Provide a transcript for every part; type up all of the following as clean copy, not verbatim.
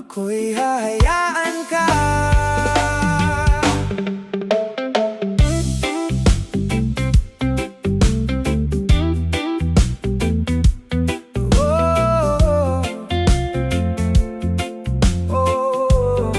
ako'y hahayaan ka. Oh, oh.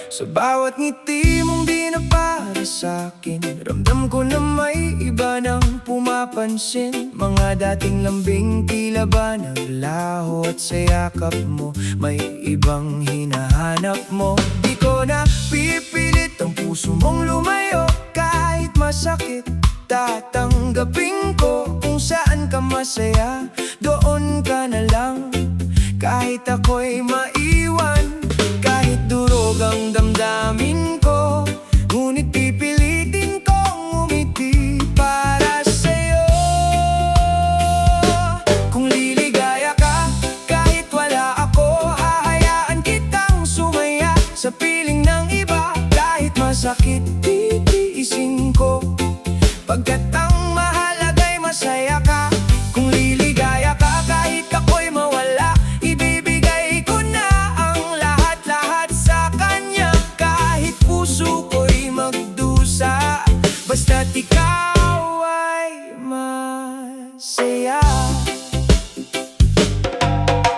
Sa bawat ngiti mong di na para sa'kin, ramdam ko na may iba nang pumapansin. Mga dating lambing tila ba naglaho, at sa yakap mo may ibang hinahanap mo. Di ko na pipilit ang puso mong lumayo, kahit masakit tatanggapin ko. Kung saan ka masaya, doon ka na lang. Kahit ako'y maiwan, kahit durog ang damdamin ko, ngunit pipilitin kong umiti para sa'yo. Kung liligaya ka, kahit wala ako, hahayaan kitang sumaya sa piling ng iba. Kahit masakit, titiisin ko, pagkat ang mahalaga'y masaya ka. Kung liligaya ka, kahit ako'y mawala, ibibigay ko na ang lahat-lahat sa kanya. Kahit puso ko'y magdusa, basta't ikaw ay masaya.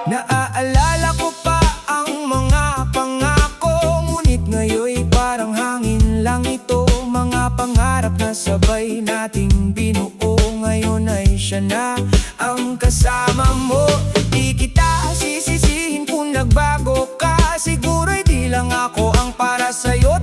Naaalala ko pa ang mga pangako, ngunit ngayon'y parang hangin lang ito. Mga pangarap na sabay nating binuo, ngayon ay siya na ang kasama mo. Di kita sisisihin kung nagbago ka, siguro'y di lang ako ang para sa'yo.